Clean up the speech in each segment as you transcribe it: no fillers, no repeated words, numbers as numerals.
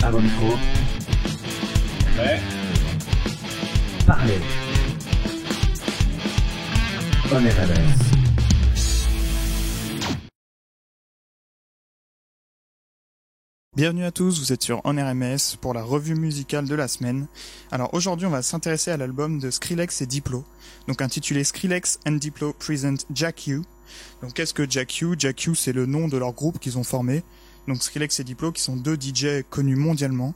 À vos micros. Ouais. Parlez. On est RMS. Bienvenue à tous, vous êtes sur On RMS pour la revue musicale de la semaine. Alors aujourd'hui on va s'intéresser à l'album de Skrillex et Diplo, donc intitulé Skrillex and Diplo Present Jack U. Donc qu'est-ce que Jack U? Jack U c'est le nom de leur groupe qu'ils ont formé, donc Skrillex et Diplo qui sont deux DJ connus mondialement.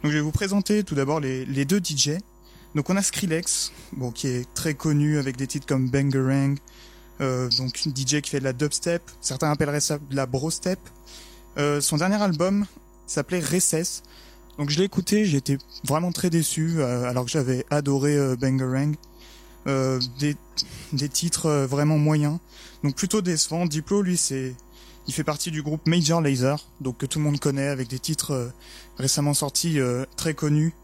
Donc je vais vous présenter tout d'abord les deux DJ. Donc on a Skrillex, bon, qui est très connu avec des titres comme Bangarang, donc une DJ qui fait de la dubstep, certains appelleraient ça de la brostep. Son dernier album s'appelait Recess. Donc je l'ai écouté, j'ai été vraiment très déçu alors que j'avais adoré Bangarang. Des titres vraiment moyens. Donc plutôt décevant. Diplo lui il fait partie du groupe Major Lazer, donc que tout le monde connaît avec des titres récemment sortis très connus.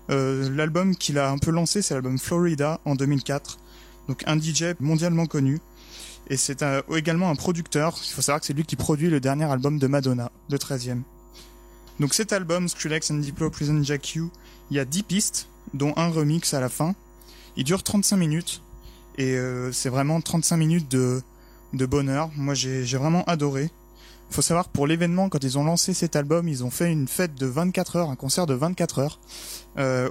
L'album qu'il a un peu lancé, c'est l'album Florida en 2004. Donc un DJ mondialement connu. Et c'est également un producteur. Il faut savoir que c'est lui qui produit le dernier album de Madonna, le 13e. Donc cet album, Skrillex and Diplo Present Jack U, il y a 10 pistes, dont un remix à la fin. Il dure 35 minutes. Et c'est vraiment 35 minutes de bonheur. Moi j'ai vraiment adoré. Il faut savoir que pour l'événement, quand ils ont lancé cet album, ils ont fait une fête de 24 heures, un concert de 24 heures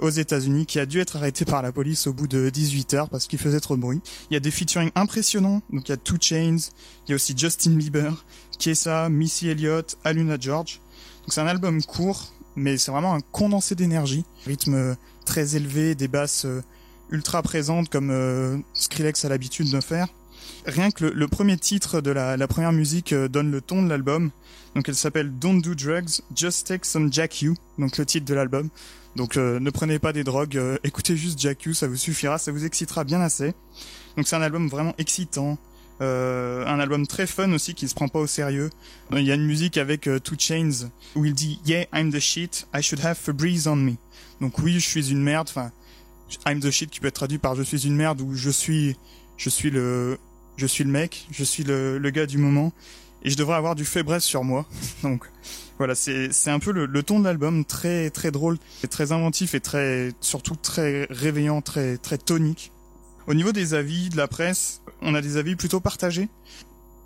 aux États-Unis qui a dû être arrêté par la police au bout de 18 heures parce qu'il faisait trop de bruit. Il y a des featuring impressionnants, donc il y a 2 Chainz, il y a aussi Justin Bieber, Kessa, Missy Elliott, Aluna George. Donc c'est un album court, mais c'est vraiment un condensé d'énergie, rythme très élevé, des basses ultra présentes comme Skrillex a l'habitude de faire. Rien que le premier titre de la première musique donne le ton de l'album. Donc elle s'appelle Don't Do Drugs, Just Take Some Jack U, donc le titre de l'album. Donc ne prenez pas des drogues, écoutez juste Jack U, ça vous suffira, ça vous excitera bien assez. Donc c'est un album vraiment excitant, un album très fun aussi qui se prend pas au sérieux. Il y a une musique avec 2 Chainz où il dit Yeah, I'm the shit, I should have Febreze on me. Donc oui, je suis une merde, enfin I'm the shit qui peut être traduit par je suis une merde ou je suis le mec, je suis le gars du moment et je devrais avoir du Febreze sur moi. Donc voilà, c'est un peu le ton de l'album, très très drôle, très inventif et surtout très réveillant, très très tonique. Au niveau des avis de la presse, on a des avis plutôt partagés.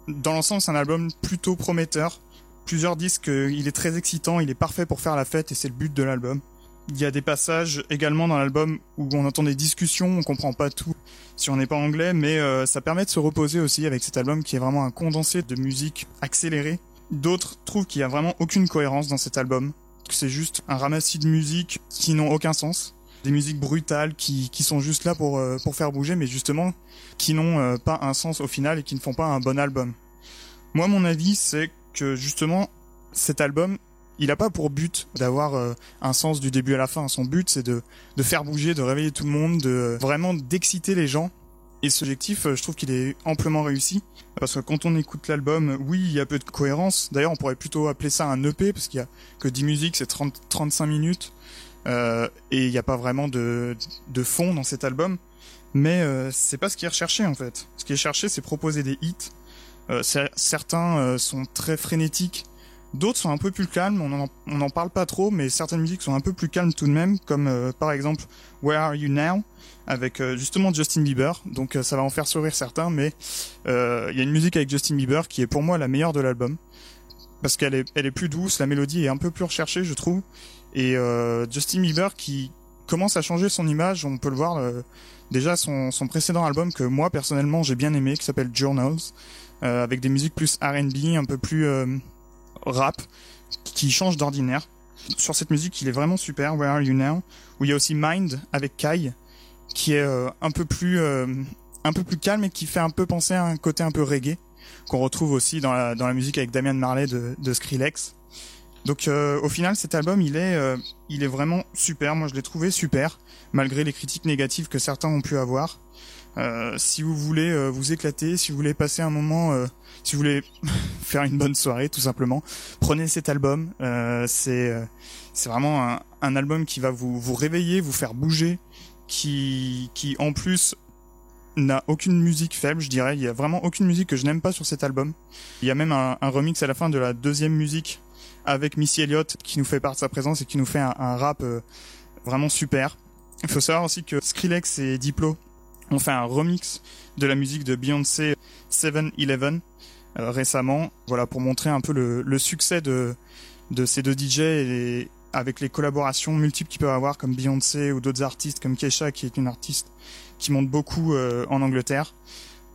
Dans l'ensemble, c'est un album plutôt prometteur. Plusieurs disent qu'il est très excitant, il est parfait pour faire la fête et c'est le but de l'album. Il y a des passages également dans l'album où on entend des discussions, on comprend pas tout si on n'est pas anglais, mais ça permet de se reposer aussi avec cet album qui est vraiment un condensé de musique accélérée. D'autres trouvent qu'il y a vraiment aucune cohérence dans cet album, que c'est juste un ramassis de musiques qui n'ont aucun sens, des musiques brutales qui sont juste là pour faire bouger, mais justement qui n'ont pas un sens au final et qui ne font pas un bon album. Moi, mon avis, c'est que justement cet album, il a pas pour but d'avoir un sens du début à la fin. Son but, c'est de faire bouger, de réveiller tout le monde, vraiment d'exciter les gens. Et ce objectif, je trouve qu'il est amplement réussi. Parce que quand on écoute l'album, oui, il y a peu de cohérence. D'ailleurs, on pourrait plutôt appeler ça un EP, parce qu'il y a que 10 musiques, c'est 35 minutes. Et il n'y a pas vraiment de fond dans cet album. Mais c'est pas ce qui est recherché, en fait. Ce qui est cherché, c'est proposer des hits. Certains sont très frénétiques. D'autres sont un peu plus calmes, on en parle pas trop, mais certaines musiques sont un peu plus calmes tout de même, comme par exemple Where Are You Now, avec justement Justin Bieber, donc ça va en faire sourire certains, mais il y a une musique avec Justin Bieber qui est pour moi la meilleure de l'album, parce qu'elle est plus douce, la mélodie est un peu plus recherchée je trouve, et Justin Bieber qui commence à changer son image, on peut le voir déjà son précédent album que moi personnellement j'ai bien aimé, qui s'appelle Journals, avec des musiques plus R&B, un peu plus rap qui change d'ordinaire. Sur cette musique, il est vraiment super, Where Are You Now, où il y a aussi Mind avec Kai qui est un peu plus calme et qui fait un peu penser à un côté un peu reggae qu'on retrouve aussi dans la musique avec Damian Marley de Skrillex. Donc au final, cet album, il est vraiment super. Moi, je l'ai trouvé super malgré les critiques négatives que certains ont pu avoir. Si vous voulez vous éclater, si vous voulez passer un moment, si vous voulez faire une bonne soirée tout simplement, prenez cet album. C'est vraiment un album qui va vous réveiller, vous faire bouger, qui en plus n'a aucune musique faible, je dirais. Il y a vraiment aucune musique que je n'aime pas sur cet album. Il y a même un remix à la fin de la deuxième musique avec Missy Elliott qui nous fait part de sa présence et qui nous fait un rap vraiment super. Il faut savoir aussi que Skrillex et Diplo ont fait un remix de la musique de Beyoncé 7-Eleven récemment, voilà, pour montrer un peu le succès de ces deux DJ et avec les collaborations multiples qu'ils peuvent avoir comme Beyoncé ou d'autres artistes comme Kesha qui est une artiste qui monte beaucoup en Angleterre.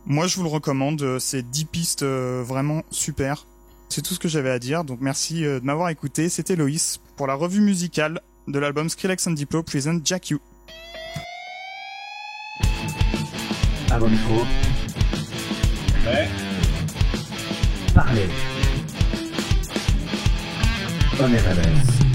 Moi je vous le recommande, c'est 10 pistes vraiment super. C'est tout ce que j'avais à dire, donc merci de m'avoir écouté. C'était Loïs pour la revue musicale de l'album Skrillex and Diplo Present Jack You. À vos micros, Prêt. parlez. On est Rebels.